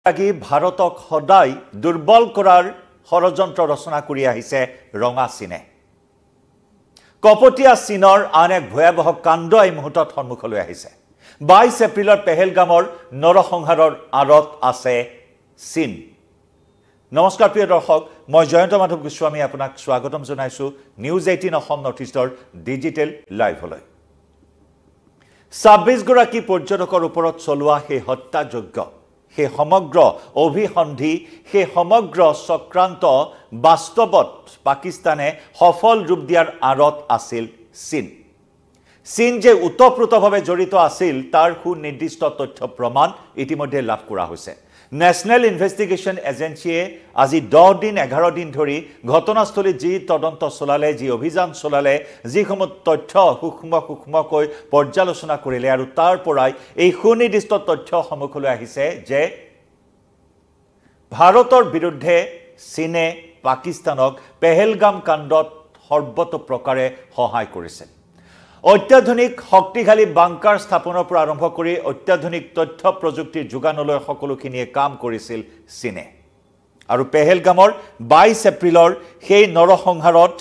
লাগি ভাৰতক সদায় দুৰ্বল কৰাৰ ষড়যন্ত্ৰ ৰচনা কৰি আহিছে ৰঙা চীনে। কপটীয়া চীনৰ আন এক ভয়াৱহ কাণ্ড এই মুহূৰ্তত সন্মুখলৈ আহিছে। 22 এপ্ৰিলৰ পেহেলগামৰ নৰসংহাৰৰ আঁৰত আছে চীন। নমস্কাৰ প্ৰিয় দৰ্শক, মই জয়ন্ত মাধৱ গোস্বামী আপোনাক স্বাগতম জনাইছো নিউজ 18 অসম নৰ্থ ইষ্টৰ ডিজিটেল লাইভলৈ। 26 গৰাকী পৰ্যটকৰ ওপৰত চলোৱা সেই হত্যাযজ্ঞ, সেই সমগ্ৰ অভিসন্ধি, সেই সমগ্ৰ চক্ৰান্ত বাস্তৱত পাকিস্তানে সফল ৰূপ দিয়াৰ আঁৰত আছিল চীন। চীন যে ওতঃপ্ৰোতভাৱে জড়িত আছিল তাৰ সুনিৰ্দিষ্ট তথ্য প্ৰমাণ ইতিমধ্যে লাভ কৰা হৈছে। নেশ্যনেল ইনভেষ্টিগেশ্যন এজেন্সিয়ে আজি 10 দিন 11 দিন ধৰি ঘটনাস্থলীত যি তদন্ত চলালে, যি অভিযান চলালে, যিসমূহ তথ্য সূক্ষ্মকৈ পৰ্যালোচনা কৰিলে আৰু তাৰ পৰাই এই সুনিৰ্দিষ্ট তথ্য সন্মুখলৈ আহিছে যে ভাৰতৰ বিৰুদ্ধে চীনে পাকিস্তানক পেহেলগাম কাণ্ডত সৰ্বতোপ্ৰকাৰে সহায় কৰিছে। অত্যাধুনিক শক্তিশালী বাংকাৰ স্থাপনৰ পৰা আৰম্ভ কৰি অত্যাধুনিক তথ্য প্ৰযুক্তিৰ যোগানলৈ সকলোখিনিয়ে কাম কৰিছিল চীনে। আৰু পেহেলগামৰ 22 এপ্ৰিলৰ সেই নৰসংহাৰত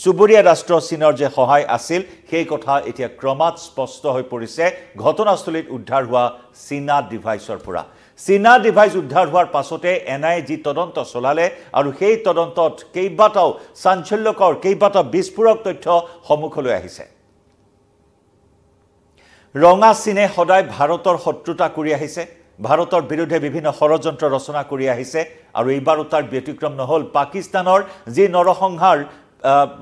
চুবুৰীয়া ৰাষ্ট্ৰ চীনৰ যে সহায় আছিল সেই কথা এতিয়া ক্ৰমাৎ স্পষ্ট হৈ পৰিছে ঘটনাস্থলীত উদ্ধাৰ হোৱা চীনা ডিভাইচৰ পৰা। চীনা ডিভাইচ উদ্ধাৰ হোৱাৰ পাছতে এনআইএ যি তদন্ত চলালে আৰু সেই তদন্তত কেইবাটাও চাঞ্চল্যকৰ, কেইবাটাও বিস্ফোৰক তথ্য সন্মুখলৈ আহিছে। ৰঙা চীনে সদায় ভাৰতৰ শত্ৰুতা কৰি আহিছে, ভাৰতৰ বিৰুদ্ধে বিভিন্ন ষড়যন্ত্ৰ ৰচনা কৰি আহিছে আৰু এইবাৰো তাৰ ব্যতিক্ৰম নহ'ল।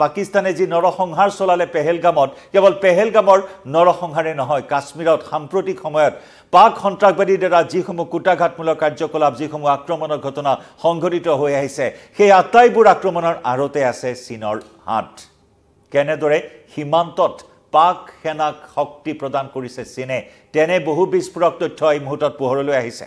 পাকিস্তানে যি নৰসংহাৰ চলালে পেহেলগামত, কেৱল পেহেলগামৰ নৰসংহাৰে নহয়, কাশ্মীৰত সাম্প্ৰতিক সময়ত পাক সন্ত্ৰাসবাদীৰ দ্বাৰা যিসমূহ কুটাঘাতমূলক কাৰ্যকলাপ, যিসমূহ আক্ৰমণৰ ঘটনা সংঘটিত হৈ আহিছে, সেই আটাইবোৰ আক্ৰমণৰ আঁৰতে আছে চীনৰ হাত। কেনেদৰে সীমান্তত পাক সেনাক শক্তি প্ৰদান কৰিছে চীনে, তেনে বহু বিস্ফোৰক তথ্য এই মুহূৰ্তত পোহৰলৈ আহিছে।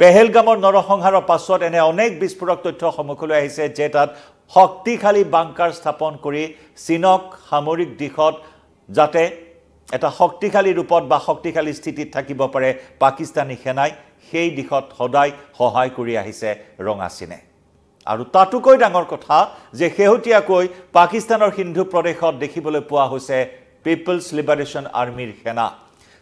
পেহেলগামৰ নৰসংহাৰৰ পাছত এনে অনেক বিস্ফোৰক তথ্য সন্মুখলৈ আহিছে যে তাত শক্তিশালী বাংকাৰ স্থাপন কৰি চীনক সামৰিক দিশত যাতে এটা শক্তিশালী ৰূপত বা শক্তিশালী স্থিতিত থাকিব পাৰে পাকিস্তানী সেনাই, সেই দিশত সদায় সহায় কৰি আহিছে ৰঙা চীনে। আৰু তাতোকৈ ডাঙৰ কথা যে শেহতীয়াকৈ পাকিস্তানৰ সিন্ধু প্ৰদেশত দেখিবলৈ পোৱা হৈছে পিপলছ লিবাৰেশ্যন আৰ্মিৰ সেনা।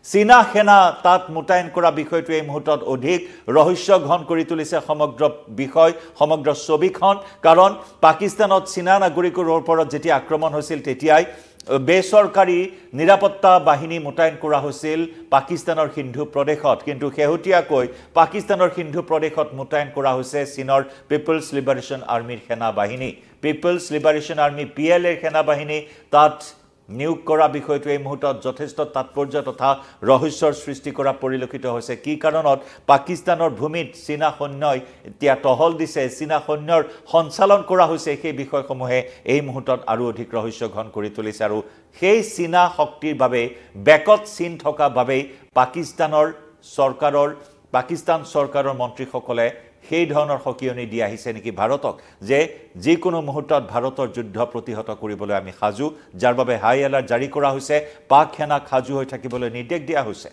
চীনা সেনা তাত মোতায়েন কৰা বিষয়টো এই মুহূৰ্তত অধিক ৰহস্য ঘন কৰি তুলিছে সমগ্ৰ বিষয়, সমগ্ৰ ছবিখন। কাৰণ পাকিস্তানত চীনা নাগৰিকৰ ওপৰত যেতিয়া আক্ৰমণ হৈছিল তেতিয়াই বেচৰকাৰী নিৰাপত্তা বাহিনী মোতায়েন কৰা হৈছিল পাকিস্তানৰ সিন্ধু প্ৰদেশত, কিন্তু শেহতীয়াকৈ পাকিস্তানৰ সিন্ধু প্ৰদেশত মোতায়েন কৰা হৈছে চীনৰ পিপলছ লিবাৰেশ্যন আৰ্মিৰ সেনা বাহিনী। পিপলছ লিবাৰেশ্যন আৰ্মি PLA সেনা বাহিনী তাত নিয়োগ কৰা বিষয়টো এই মুহূৰ্তত যথেষ্ট তাৎপৰ্য তথা ৰহস্যৰ সৃষ্টি কৰা পৰিলক্ষিত হৈছে। কি কাৰণত পাকিস্তানৰ ভূমিত চীনা সৈন্যই এতিয়া টহল দিছে, চীনা সৈন্যৰ সঞ্চালন কৰা হৈছে, সেই বিষয়সমূহে এই মুহূৰ্তত আৰু অধিক ৰহস্য ঘন কৰি তুলিছে। আৰু সেই চীনা শক্তিৰ বাবে বেকত চীন থকা বাবেই পাকিস্তান চৰকাৰৰ মন্ত্ৰীসকলে সেই ধৰণৰ সকিয়নি দি আহিছে নেকি ভাৰতক, যে যিকোনো মুহূৰ্তত ভাৰতৰ যুদ্ধ প্ৰতিহত কৰিবলৈ আমি সাজু, যাৰ বাবে হাই এলাৰ্ট জাৰি কৰা হৈছে, পাক সেনাক সাজু হৈ থাকিবলৈ নিৰ্দেশ দিয়া হৈছে।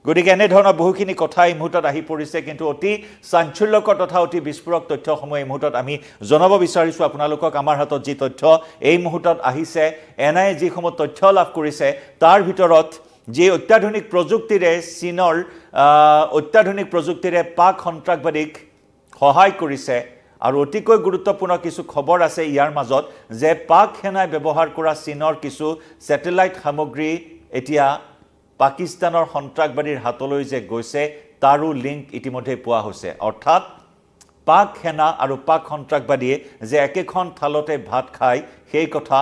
গতিকে এনেধৰণৰ বহুখিনি কথা এই মুহূৰ্তত আহি পৰিছে, কিন্তু অতি চাঞ্চল্যকৰ তথা অতি বিস্ফোৰক তথ্যসমূহ এই মুহূৰ্তত আমি জনাব বিচাৰিছোঁ আপোনালোকক। আমাৰ হাতত যি তথ্য এই মুহূৰ্তত আহিছে, এনআইএ যিসমূহ তথ্য লাভ কৰিছে তাৰ ভিতৰত যি অত্যাধুনিক প্ৰযুক্তিৰে পাক সন্ত্ৰাসবাদীক সহায় কৰিছে। আৰু অতিকৈ গুৰুত্বপূৰ্ণ কিছু খবৰ আছে ইয়াৰ মাজত, যে পাক সেনাই ব্যৱহাৰ কৰা চীনৰ কিছু ছেটেলাইট সামগ্ৰী এতিয়া পাকিস্তানৰ সন্ত্ৰাসবাদীৰ হাতলৈ যে গৈছে তাৰো লিংক ইতিমধ্যে পোৱা হৈছে। অৰ্থাৎ পাক সেনা আৰু পাক সন্ত্ৰাসবাদীয়ে যে একেখন থালতে ভাত খায় সেই কথা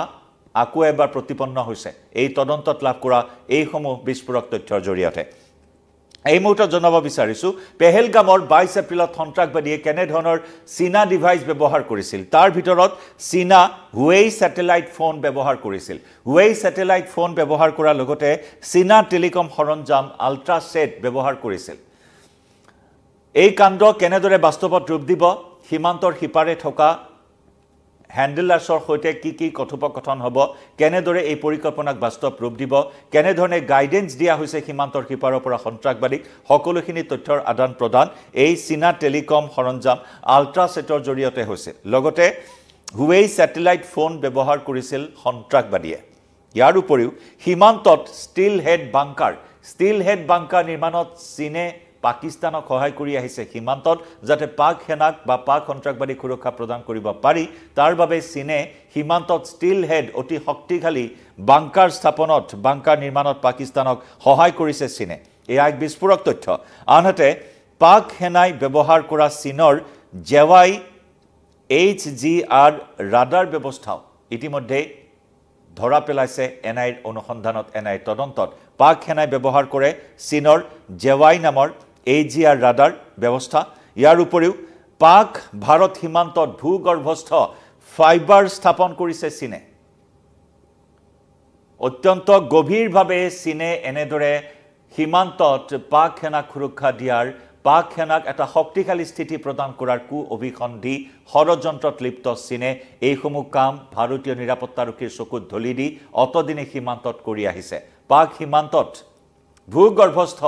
আকৌ এবাৰ প্ৰতিপন্ন হৈছে এই তদন্তত লাভ কৰা এইসমূহ বিস্ফোৰক তথ্যৰ জৰিয়তে। এই মুহূৰ্তত জনাব বিচাৰিছোঁ পেহেলগামৰ 22 এপ্ৰিলত সন্ত্ৰাসবাদীয়ে কেনেধৰণৰ চীনা ডিভাইচ ব্যৱহাৰ কৰিছিল। তাৰ ভিতৰত চীনা হুৱেই ছেটেলাইট ফোন ব্যৱহাৰ কৰিছিল। হুৱেই ছেটেলাইট ফোন ব্যৱহাৰ কৰাৰ লগতে চীনা টেলিকম সৰঞ্জাম আল্ট্ৰাছেট ব্যৱহাৰ কৰিছিল। এই কাণ্ড কেনেদৰে বাস্তৱত ৰূপ দিব, সীমান্তৰ সিপাৰে থকা হ্যান্ডেলাৰ্ছৰ সৈতে কি কথোপকথন হ'ব কেনেদৰে এই পৰিকল্পনাক বাস্তৱ ৰূপ দিব কেনেধৰণে গাইডেন্স দিয়া হৈছে সীমান্তৰ সিপাৰৰ পৰা সন্ত্ৰাসবাদীক সকলোখিনি তথ্যৰ আদান প্ৰদান এই চীনা টেলিকম সৰঞ্জাম আল্ট্ৰাছেটৰ জৰিয়তে হৈছে লগতে হুৱেই স্যাটেলাইট ফোন ব্যৱহাৰ কৰিছিল সন্ত্ৰাসবাদীয়ে ইয়াৰ উপৰিও সীমান্তত ষ্টিল হেড বাংকাৰ নিৰ্মাণত চীনে পাকিস্তানক সহায় কৰি আহিছে সীমান্তত যাতে পাক সেনাক বা পাক সন্ত্ৰাসবাদী সুৰক্ষা প্ৰদান কৰিব পাৰি তাৰ বাবে চীনে সীমান্তত ষ্টিল হেড অতি শক্তিশালী বাংকাৰ নিৰ্মাণত পাকিস্তানক সহায় কৰিছে চীনে এয়া এক বিস্ফোৰক তথ্য আনহাতে পাক সেনাই ব্যৱহাৰ কৰা চীনৰ জেৱাই HGR ৰাডাৰ ব্যৱস্থাও ইতিমধ্যে ধৰা পেলাইছে এনআইৰ অনুসন্ধানত এনআইৰ তদন্তত পাক সেনাই ব্যৱহাৰ কৰে চীনৰ জেৱাই নামৰ HGR ৰাডাৰ ব্যৱস্থা ইয়াৰ উপৰিও পাক ভাৰত সীমান্তত ভূগৰ্ভস্থ ফাইবাৰ স্থাপন কৰিছে চীনে অত্যন্ত গভীৰভাৱে চীনে এনেদৰে সীমান্তত পাক সেনাক সুৰক্ষা দিয়াৰ পাক সেনাক এটা শক্তিশালী স্থিতি প্ৰদান কৰাৰ অভিসন্ধি ষড়যন্ত্ৰত লিপ্ত চীনে এইসমূহ কাম ভাৰতীয় নিৰাপত্তাৰক্ষীৰ চকুত ধলি দি অতদিনে সীমান্তত কৰি আহিছে পাক সীমান্তত ভূগৰ্ভস্থ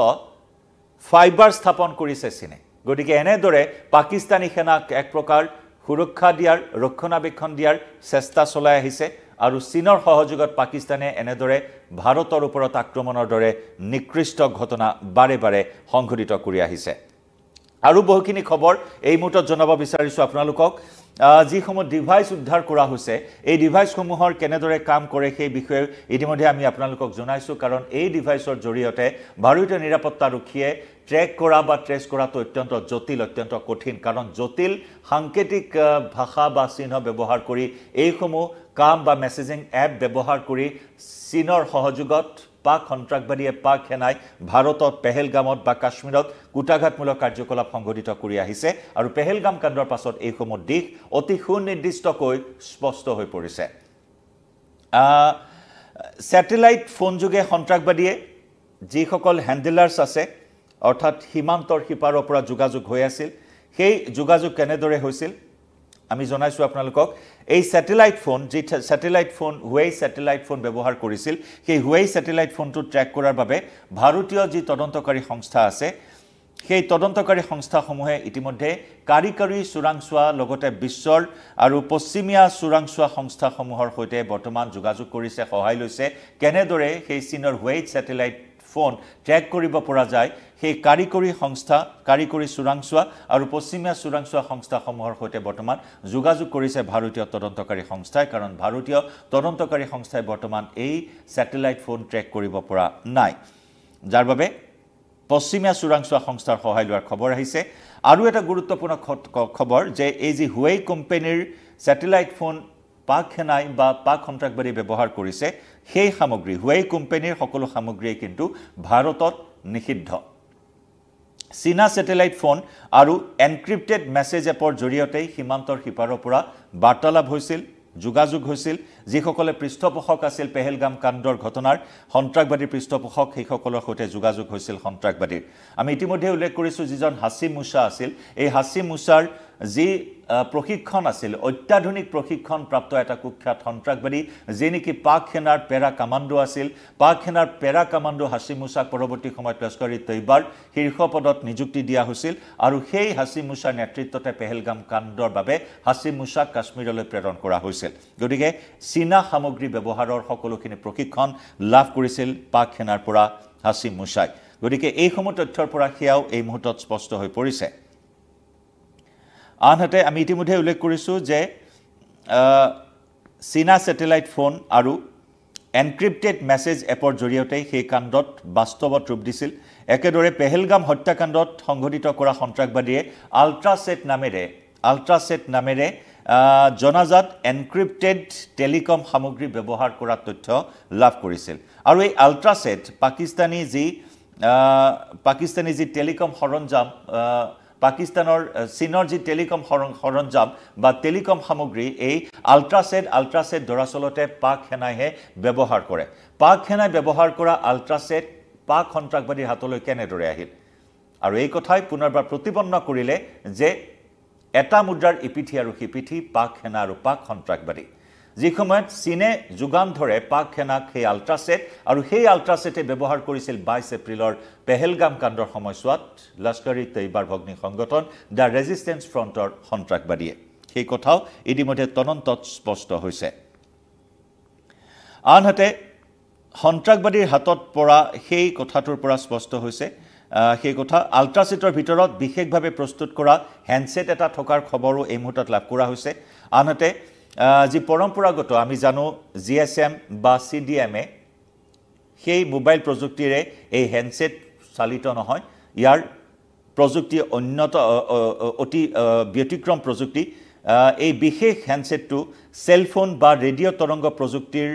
ফাইবাৰ স্থাপন কৰিছে চীনে গতিকে এনেদৰে পাকিস্তানী সেনাক এক প্ৰকাৰ সুৰক্ষা দিয়াৰ ৰক্ষণাবেক্ষণ দিয়াৰ চেষ্টা চলাই আহিছে আৰু চীনৰ সহযোগত পাকিস্তানে এনেদৰে ভাৰতৰ ওপৰত আক্ৰমণৰ দৰে নিকৃষ্ট ঘটনা বাৰে বাৰে সংঘটিত কৰি আহিছে আৰু বহুখিনি খবৰ এই মুহূৰ্তত জনাব বিচাৰিছো আপোনালোকক যিসমূহ ডিভাইস উদ্ধাৰ কৰা হৈছে এই ডিভাইসসমূহৰ কেনেদৰে কাম কৰে সেই বিষয়ে ইতিমধ্যে আমি আপোনালোকক জনাইছো কাৰণ এই ডিভাইসৰ জৰিয়তে ভাৰতীয় নিৰাপত্তাৰক্ষীয়ে ট্ৰেক কৰা বা ট্ৰেছ কৰাটো অত্যন্ত জটিল অত্যন্ত কঠিন কাৰণ জটিল সাংকেতিক ভাষা বা চিহ্ন ব্যৱহাৰ কৰি এইসমূহ কাম বা মেসেজিং এপ ব্যৱহাৰ কৰি চীনৰ সহযোগত পাক সন্ত্ৰাসবাদীয়ে পাক সেনাই ভাৰতত পেহেলগামত বা কাশ্মীৰত কুটাঘাতমূলক কাৰ্যকলাপ সংঘটিত কৰি আহিছে আৰু পেহেলগাম কাণ্ডৰ পাছত এইসমূহ দিশ অতি সুনিৰ্দিষ্টকৈ স্পষ্ট হৈ পৰিছে স্যাটেলাইট ফোন যোগে সন্ত্ৰাসবাদীয়ে যিসকল হ্যান্ডেলাৰ্ছ আছে অৰ্থাৎ সীমান্তৰ সিপাৰৰ পৰা যোগাযোগ হৈ আছিল সেই যোগাযোগ কেনেদৰে হৈছিল আমি জনাইছো আপোনালোকক এই satellite phone Hubei satellite phone ব্যৱহাৰ কৰিছিল সেই হুৱেই স্যাটেলাইট ফোনটো ট্ৰেক কৰাৰ বাবে ভাৰতীয় যি তদন্তকাৰী সংস্থা আছে সেই তদন্তকাৰী সংস্থাসমূহে ইতিমধ্যে কাৰিকৰী চোৰাংচোৱা লগতে বিশ্বৰ আৰু পশ্চিমীয়া চোৰাংচোৱা সংস্থাসমূহৰ সৈতে বৰ্তমান যোগাযোগ কৰিছে সহায় লৈছে কেনেদৰে সেই চীনৰ হুৱেই স্যাটেলাইট ফোন ট্ৰেক কৰিব পৰা যায় সেই কাৰিকৰী চোৰাংচোৱা আৰু পশ্চিমীয়া চোৰাংচোৱা সংস্থাসমূহৰ সৈতে বৰ্তমান যোগাযোগ কৰিছে ভাৰতীয় তদন্তকাৰী সংস্থাই কাৰণ ভাৰতীয় তদন্তকাৰী সংস্থাই বৰ্তমান এই স্যাটেলাইট ফোন ট্ৰেক কৰিব পৰা নাই যাৰ বাবে পশ্চিমীয়া চোৰাংচোৱা সংস্থাৰ সহায় লোৱাৰ খবৰ আহিছে আৰু এটা গুৰুত্বপূৰ্ণ খবৰ যে এই যি হুৱেই কোম্পানীৰ স্যাটেলাইট ফোন পাক সেনাই বা পাক সন্ত্ৰাসবাদী ব্যৱহাৰ কৰিছে সেই সামগ্ৰী হুৱেই কোম্পানীৰ সকলো সামগ্ৰী কিন্তু ভাৰতত নিষিদ্ধ চীনা স্যাটেলাইট ফোন আৰু এনক্ৰিপ্টেড মেসেজ এপৰ জৰিয়তে সীমান্তৰ সিপাৰৰ পৰা বাৰ্তালাপ হৈছিল যোগাযোগ হৈছিল যিসকলে পৃষ্ঠপোষক আছিল পেহেলগাম কাণ্ডৰ ঘটনাৰ সন্ত্ৰাসবাদী পৃষ্ঠপোষক সেইসকলৰ সৈতে যোগাযোগ হৈছিল সন্ত্ৰাসবাদীৰ আমি ইতিমধ্যে উল্লেখ কৰিছো যিজন হাছিম মুছা আছিল এই হাছিম মুছাৰ যি প্ৰশিক্ষণ আছিল অত্যাধুনিক প্ৰশিক্ষণ প্ৰাপ্ত এটা কুখ্যাত সন্ত্ৰাসবাদী যে নেকি পাক সেনাৰ পেৰা কমান্ডো আছিল পাক সেনাৰ পেৰা কমান্ডো হাছিম মুছাক পৰৱৰ্তী সময়ত লস্কৰী তৈবাৰ শীৰ্ষ পদত নিযুক্তি দিয়া হৈছিল আৰু সেই হাছিম মুছাৰ নেতৃত্বতে পেহেলগাম কাণ্ডৰ বাবে হাছিম মুছাক কাশ্মীৰলৈ প্ৰেৰণ কৰা হৈছিল গতিকে চীনা সামগ্ৰী ব্যৱহাৰৰ সকলোখিনি প্ৰশিক্ষণ লাভ কৰিছিল পাক সেনাৰ পৰা হাছিম মুছাই গতিকে এইসমূহ তথ্যৰ পৰা সেয়াও এই মুহূৰ্তত স্পষ্ট হৈ পৰিছে আনহাতে আমি ইতিমধ্যে উল্লেখ কৰিছো যে চীনা স্যাটেলাইট ফোন আৰু এনক্ৰিপ্টেড মেসেজ এপৰ জৰিয়তে সেই কাণ্ডত বাস্তৱত ৰূপ দিছিল একেদৰে পেহেলগাম হত্যাকাণ্ডত সংঘটিত কৰা সন্ত্ৰাসবাদীয়ে আল্ট্ৰাছেট নামেৰে জনাজাত এনক্ৰিপ্টেড টেলিকম সামগ্ৰী ব্যৱহাৰ কৰা তথ্য লাভ কৰিছিল আৰু এই আল্ট্ৰাছেট পাকিস্তানী যি টেলিকম সৰঞ্জাম পাকিস্তানৰ চীনৰ যি টেলিকম সৰঞ্জাম বা টেলিকম সামগ্ৰী এই আল্ট্ৰাছেট দৰাচলতে পাক সেনাইহে ব্যৱহাৰ কৰে পাক সেনাই ব্যৱহাৰ কৰা আল্ট্ৰাছেট পাক সন্ত্ৰাসবাদীৰ হাতলৈ কেনেদৰে আহিল আৰু এই কথাই পুনৰবাৰ প্ৰতিপন্ন কৰিলে যে এটা মুদ্ৰাৰ ইপিঠি আৰু সিপিঠি পাক সেনা আৰু পাক সন্ত্ৰাসবাদী যি সময়ত চীনে যোগান ধৰে পাক সেনাক সেই আল্ট্ৰাছেট আৰু সেই আল্ট্ৰাছেটে ব্যৱহাৰ কৰিছিল 22 এপ্ৰিলৰ পেহেলগাম কাণ্ডৰ সময়ছোৱাত লস্কৰ-ই-তৈয়বাৰ ভগ্নী সংগঠন দ্য ৰেজিষ্টেন্স ফ্ৰণ্টৰ সন্ত্ৰাসবাদীয়ে সেই কথাও ইতিমধ্যে তদন্তত স্পষ্ট হৈছে আনহাতে সন্ত্ৰাসবাদীৰ হাতত পৰা সেই কথাটোৰ পৰা স্পষ্ট হৈছে সেই কথা আল্ট্ৰাছেটৰ ভিতৰত বিশেষভাৱে প্ৰস্তুত কৰা হ্যান্ডসেট এটা থকাৰ খবৰো এই মুহূৰ্তত লাভ কৰা হৈছে আনহাতে যি পৰম্পৰাগত আমি জানো জিএসএম বা সিডিএমএ সেই মোবাইল প্ৰযুক্তিৰে এই হ্যান্ডসেট চালিত নহয় ইয়াৰ প্ৰযুক্তি উন্নত অতি ব্যতিক্ৰম প্ৰযুক্তি এই বিশেষ হ্যান্ডসেটটো সেলফোন বা ৰেডিঅ' তৰংগ প্ৰযুক্তিৰ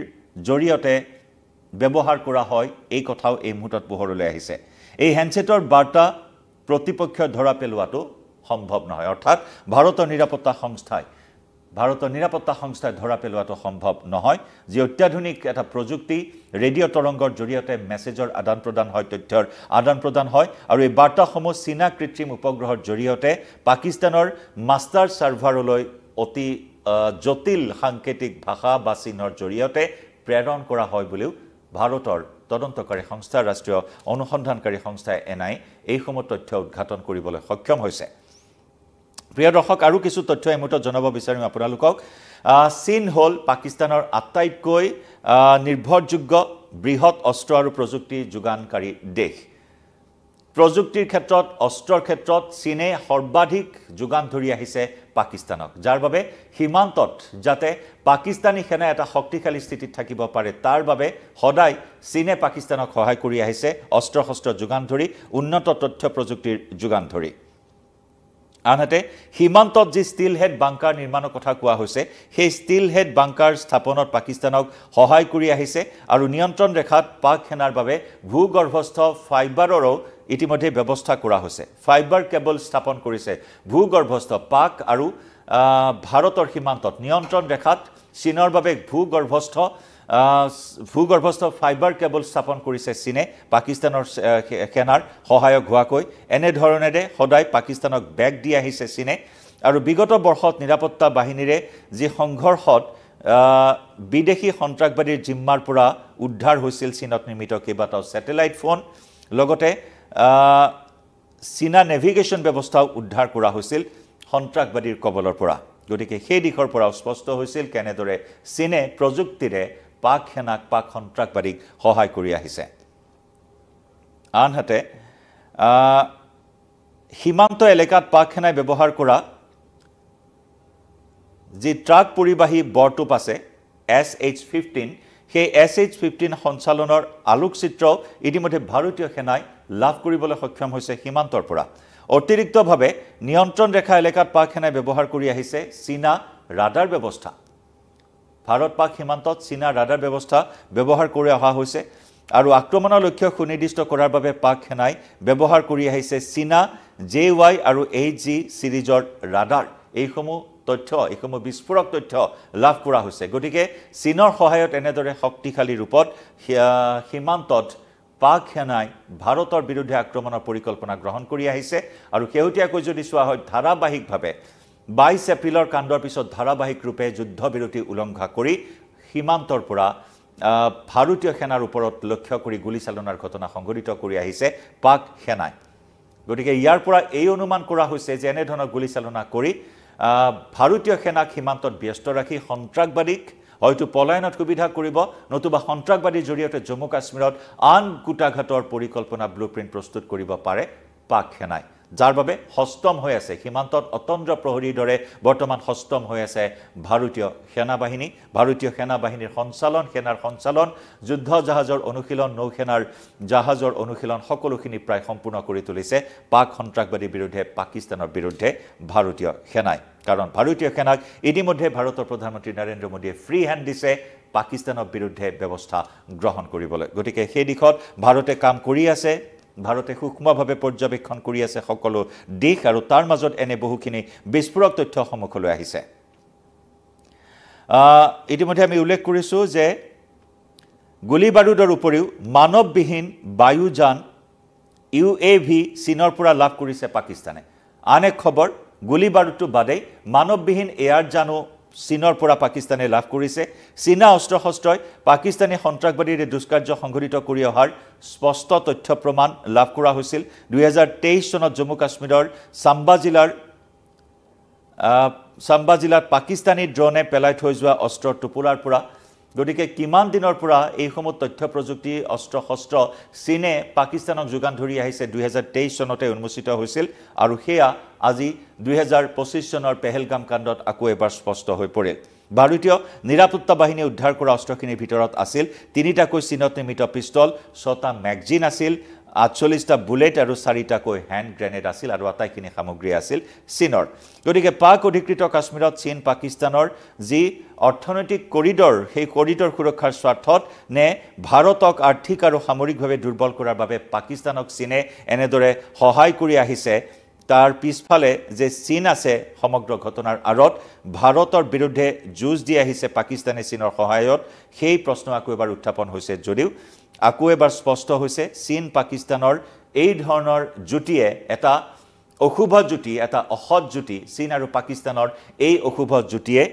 জৰিয়তে ব্যৱহাৰ কৰা হয় এই কথাও এই মুহূৰ্তত পোহৰলৈ আহিছে এই হ্যান্ডসেটৰ বাৰ্তা প্ৰতিপক্ষ ধৰা পেলোৱাটো সম্ভৱ নহয় অৰ্থাৎ ভাৰতৰ নিৰাপত্তা সংস্থাই ধৰা পেলোৱাটো সম্ভৱ নহয় যি অত্যাধুনিক এটা প্ৰযুক্তি ৰেডিঅ' তৰংগৰ জৰিয়তে মেছেজৰ আদান প্ৰদান হয় তথ্যৰ আদান প্ৰদান হয় আৰু এই বাৰ্তাসমূহ চীনা কৃত্ৰিম উপগ্ৰহৰ জৰিয়তে পাকিস্তানৰ মাষ্টাৰ সাৰ্ভাৰলৈ অতি জটিল সাংকেতিক ভাষা বা চিহ্নৰ জৰিয়তে প্ৰেৰণ কৰা হয় বুলিও ভাৰতৰ তদন্তকাৰী সংস্থা ৰাষ্ট্ৰীয় অনুসন্ধানকাৰী সংস্থা এনআই এই সময় তথ্য উদ্ঘাটন কৰিবলৈ সক্ষম হৈছে প্ৰিয় দৰ্শক আৰু কিছু তথ্য এই মুহূৰ্তত জনাব বিচাৰিম আপোনালোকক চীন হল পাকিস্তানৰ আটাইতকৈ নিৰ্ভৰযোগ্য বৃহৎ অস্ত্ৰ আৰু প্ৰযুক্তি যোগানকাৰী দেশ প্ৰযুক্তিৰ ক্ষেত্ৰত অস্ত্ৰৰ ক্ষেত্ৰত চীনে সৰ্বাধিক যোগান ধৰি আহিছে পাকিস্তানক যাৰ বাবে সীমান্তত যাতে পাকিস্তানী সেনা এটা শক্তিশালী স্থিতিত থাকিব পাৰে তাৰ বাবে সদায় চীনে পাকিস্তানক সহায় কৰি আহিছে অস্ত্ৰ-শস্ত্ৰ যোগান ধৰি উন্নত তথ্য প্ৰযুক্তিৰ যোগান ধৰি আনহাতে সীমান্তত যি ষ্টিল হেড বাংকাৰ নিৰ্মাণৰ কথা কোৱা হৈছে সেই ষ্টিল হেড বাংকাৰ স্থাপনত পাকিস্তানক সহায় কৰি আহিছে আৰু নিয়ন্ত্ৰণ ৰেখাত পাক সেনাৰ বাবে ভূগৰ্ভস্থ ফাইবাৰৰো ইতিমধ্যে ব্যৱস্থা কৰা হৈছে ফাইবাৰ কেবল স্থাপন কৰিছে ভূগৰ্ভস্থ পাক আৰু ভাৰতৰ সীমান্তত নিয়ন্ত্ৰণ ৰেখাত চীনৰ বাবে ভূগৰ্ভস্থ ফাইবাৰ কেবল স্থাপন কৰিছে চীনে পাকিস্তানৰ সেনাৰ সহায়ক হোৱাকৈ এনে ধৰণেৰে সদায় পাকিস্তানক বেগ দি আহিছে চীনে আৰু বিগত বৰ্ষত নিৰাপত্তা বাহিনীৰে যি সংঘৰ্ষত বিদেশী সন্ত্ৰাসবাদীৰ জিম্মাৰ পৰা উদ্ধাৰ হৈছিল চীনত নিৰ্মিত কেইবাটাও স্যাটেলাইট ফোন লগতে চীনা নেভিগেশ্যন ব্যৱস্থাও উদ্ধাৰ কৰা হৈছিল সন্ত্ৰাসবাদীৰ কবলৰ পৰা গতিকে সেই দিশৰ পৰা স্পষ্ট হৈছিল কেনেদৰে চীনে প্ৰযুক্তিৰে পাক সেনাক পাক সন্ত্ৰাসবাদীক সহায় কৰি আহিছে আনহাতে সীমান্ত এলেকাত পাক সেনাই ব্যৱহাৰ কৰা যি ট্ৰাক পৰিবাহী বৰটোপ আছে SH-15 সেই SH-15 সঞ্চালনৰ আলোকচিত্ৰ ইতিমধ্যে ভাৰতীয় সেনাই লাভ কৰিবলৈ সক্ষম হৈছে সীমান্তৰ পৰা অতিৰিক্তভাৱে নিয়ন্ত্ৰণ ৰেখা এলেকাত পাক সেনাই ব্যৱহাৰ কৰি আহিছে চীনা ৰাডাৰ ব্যৱস্থা ভাৰত পাক সীমান্তত চীনা ৰাডাৰ ব্যৱস্থা ব্যৱহাৰ কৰি অহা হৈছে আৰু আক্ৰমণৰ লক্ষ্য সুনিৰ্দিষ্ট কৰাৰ বাবে পাক সেনাই ব্যৱহাৰ কৰি আহিছে চীনা JY আৰু HG সিৰিজৰ ৰাডাৰ এইসমূহ বিস্ফোৰক তথ্য লাভ কৰা হৈছে গতিকে চীনৰ সহায়ত এনেদৰে শক্তিশালী ৰূপত সীমান্তত পাক সেনাই ভাৰতৰ বিৰুদ্ধে আক্ৰমণৰ পৰিকল্পনা গ্ৰহণ কৰি আহিছে আৰু শেহতীয়াকৈ যদি চোৱা হয় ধাৰাবাহিকভাৱে 22 এপ্ৰিলৰ কাণ্ডৰ পিছত ধাৰাবাহিক ৰূপে যুদ্ধবিৰতি উলংঘা কৰি সীমান্তৰ পৰা ভাৰতীয় সেনাৰ ওপৰত লক্ষ্য কৰি গুলীচালনাৰ ঘটনা সংঘটিত কৰি আহিছে পাক সেনাই গতিকে ইয়াৰ পৰা এই অনুমান কৰা হৈছে যে এনে ধৰণৰ গুলীচালনা কৰি ভাৰতীয় সেনাক সীমান্তত ব্যস্ত ৰাখি সন্ত্ৰাসবাদীক হয়তো পলায়নত সুবিধা কৰিব নতুবা সন্ত্ৰাসবাদীৰ জৰিয়তে জম্মু কাশ্মীৰত আন কুটাঘাটৰ পৰিকল্পনা ব্লুপ্ৰিন্ট প্ৰস্তুত কৰিব পাৰে পাক সেনাই যাৰ বাবে হস্তম হৈ আছে সীমান্তত অতন্দ্ৰ প্ৰহৰীৰ দৰে বৰ্তমান হস্তম হৈ আছে ভাৰতীয় সেনাবাহিনীৰ সেনাৰ সঞ্চালন যুদ্ধ জাহাজৰ অনুশীলন নৌসেনাৰ জাহাজৰ অনুশীলন সকলোখিনি প্ৰায় সম্পূৰ্ণ কৰি তুলিছে পাক সন্ত্ৰাসবাদীৰ বিৰুদ্ধে পাকিস্তানৰ বিৰুদ্ধে ভাৰতীয় সেনাই কাৰণ ভাৰতীয় সেনাক ইতিমধ্যে ভাৰতৰ প্ৰধানমন্ত্ৰী নৰেন্দ্ৰ মোদীয়ে ফ্ৰী হেণ্ড দিছে পাকিস্তানৰ বিৰুদ্ধে ব্যৱস্থা গ্ৰহণ কৰিবলৈ গতিকে সেই দিশত ভাৰতে কাম কৰি আছে ভাৰতে সূক্ষ্মভাৱে পৰ্যবেক্ষণ কৰি আছে সকলো দিশ আৰু তাৰ মাজত এনে বহুখিনি বিস্ফোৰক তথ্য সন্মুখলৈ আহিছে ইতিমধ্যে আমি উল্লেখ কৰিছো যে গুলি বাৰুদৰ উপৰিও মানৱবিহীন বায়ুযান UAV চীনৰ পৰা লাভ কৰিছে পাকিস্তানে আন এক খবৰ গুলি বাৰুদটো বাদেই মানৱবিহীন এয়াৰ জানো চীনৰ পৰা পাকিস্তানে লাভ কৰিছে চীনা অস্ত্ৰ-শস্ত্ৰই পাকিস্তানী সন্ত্ৰাসবাদীৰ দুষ্কাৰ্য সংঘটিত কৰি অহাৰ স্পষ্ট তথ্য প্ৰমাণ লাভ কৰা হৈছিল 2023 চনত জম্মু কাশ্মীৰৰ সাম্বা জিলাত পাকিস্তানী ড্ৰোনে পেলাই থৈ যোৱা অস্ত্ৰৰ টোপোলাৰ পৰা গতিকে কিমান দিনৰ পৰা এই সময় তথ্য প্ৰযুক্তি অস্ত্ৰ-শস্ত্ৰ চীনে পাকিস্তানক যোগান ধৰি আহিছে 2023 চনতে উন্মোচিত হৈছিল আৰু হেয়া আজি 2025 চনৰ পেহেলগাম কাণ্ডত আকৌ এবাৰ স্পষ্ট হৈ পৰিল ভাৰতীয় নিৰাপত্তা বাহিনী উদ্ধাৰ কৰা অস্ত্ৰখিনিৰ ভিতৰত আছিল 3টাকৈ চীনত নিৰ্মিত পিস্তল 6টা ম্যাগজিন আছিল 48টা বুলেট আৰু 4টাকৈ হ্যান্ড গ্ৰেনেড আছিল আৰু আটাইখিনি সামগ্ৰী আছিল চীনৰ গতিকে পাক অধিকৃত কাশ্মীৰত চীন পাকিস্তানৰ যি অৰ্থনৈতিক কৰিডৰ সেই কৰিডৰ সুৰক্ষাৰ স্বাৰ্থত নে ভাৰতক আৰ্থিক আৰু সামৰিকভাৱে দুৰ্বল কৰাৰ বাবে পাকিস্তানক চীনে এনেদৰে সহায় কৰি আহিছে তাৰ পিছফালে যে চীন আছে সমগ্ৰ ঘটনাৰ আৰত ভাৰতৰ বিৰুদ্ধে যুঁজ দি আহিছে পাকিস্তানে চীনৰ সহায়ত সেই প্ৰশ্ন আকৌ এবাৰ উত্থাপন হৈছে যদিও আকৌ এবাৰ স্পষ্ট হৈছে চীন পাকিস্তানৰ এই ধৰণৰ জুটিয়ে এটা অশুভ জুটি এটা অসৎ জুটি চীন আৰু পাকিস্তানৰ এই অশুভ জুটিয়ে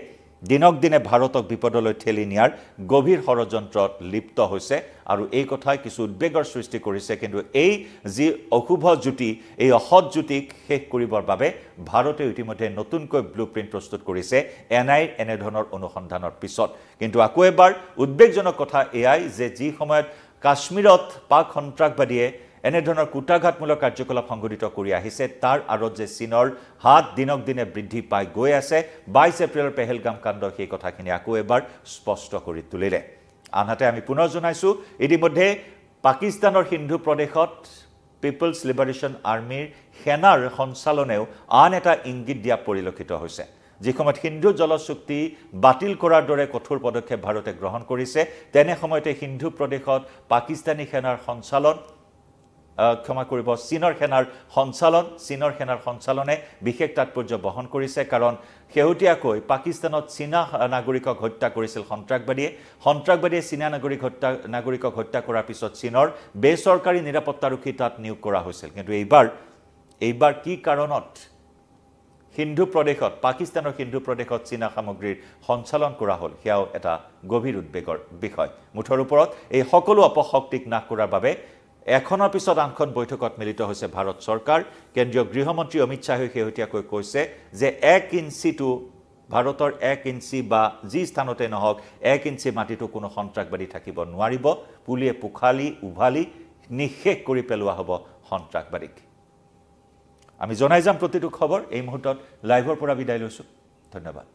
দিনক দিনে ভাৰতক বিপদলৈ ঠেলি নিয়াৰ গভীৰ ষড়যন্ত্ৰত লিপ্ত হৈছে আৰু এই কথাই কিছু উদ্বেগৰ সৃষ্টি কৰিছে কিন্তু এই যি অশুভ জুটি এই অসৎ জুটিক শেষ কৰিবৰ বাবে ভাৰতে ইতিমধ্যে নতুনকৈ ব্লুপ্ৰিন্ট প্ৰস্তুত কৰিছে এনআইৰ এনে ধৰণৰ অনুসন্ধানৰ পিছত কিন্তু আকৌ এবাৰ উদ্বেগজনক কথা এয়াই যে যি সময়ত কাশ্মীৰত পাক সন্ত্ৰাসবাদীয়ে এনে ধৰণৰ কুটাঘাতমূলক কাৰ্যকলাপ সংঘটিত কৰি আহিছে তাৰ আৰত যে চীনৰ হাত দিনক দিনে বৃদ্ধি পাই গৈ আছে 22 এপ্ৰিলৰ পেহেলগাম কাণ্ড সেই কথাখিনি আকৌ এবাৰ স্পষ্ট কৰি তুলিলে আনহাতে আমি পুনৰ জনাইছো ইতিমধ্যে পাকিস্তানৰ সিন্ধু প্ৰদেশত পিপলছ লিবাৰেশ্যন আৰ্মিৰ সেনাৰ সঞ্চালনেও আন এটা ইংগিত দিয়া পৰিলক্ষিত হৈছে যি সময়ত সিন্ধু জল চুক্তি বাতিল কৰাৰ দৰে কঠোৰ পদক্ষেপ ভাৰতে গ্ৰহণ কৰিছে তেনে সময়তে সিন্ধু প্ৰদেশত পাকিস্তানী সেনাৰ সঞ্চালন ক্ষমা কৰিব চীনৰ সেনাৰ সঞ্চালনে বিশেষ তাৎপৰ্য বহন কৰিছে কাৰণ হেউটিয়াকৈ পাকিস্তানত চীনা নাগৰিকক হত্যা কৰিছিল সন্ত্ৰাসবাদীয়ে চীনা নাগৰিকক হত্যা কৰাৰ পিছত চীনৰ বেচৰকাৰী নিৰাপত্তাৰক্ষী তাত নিয়োগ কৰা হৈছিল কিন্তু এইবাৰ কি কাৰণত পাকিস্তানৰ সিন্ধু প্ৰদেশত চীনা সামগ্ৰীৰ সঞ্চালন কৰা হ'ল সেয়াও এটা গভীৰ উদ্বেগৰ বিষয় মুঠৰ ওপৰত এই সকলো অপশক্তিক নাশ কৰাৰ বাবে এখনৰ পিছত আনখন বৈঠকত মিলিত হৈছে ভাৰত চৰকাৰ কেন্দ্ৰীয় গৃহমন্ত্ৰী অমিত শাহে হেউটিয়াকৈ কৈছে যে 1 ইঞ্চিটো ভাৰতৰ 1 ইঞ্চি বা যি স্থানতে নহওক 1 ইঞ্চি মাটিটো কোনো সন্ত্ৰাসবাদী থাকিব নোৱাৰিব পুলিয়ে পুখালি উভালি নিশেষ কৰি পেলোৱা হ'ব সন্ত্ৰাসবাদীক আমি জনাই যাম প্ৰতিটো খবৰ এই মুহূৰ্তত লাইভৰ পৰা বিদায় লৈছো ধন্যবাদ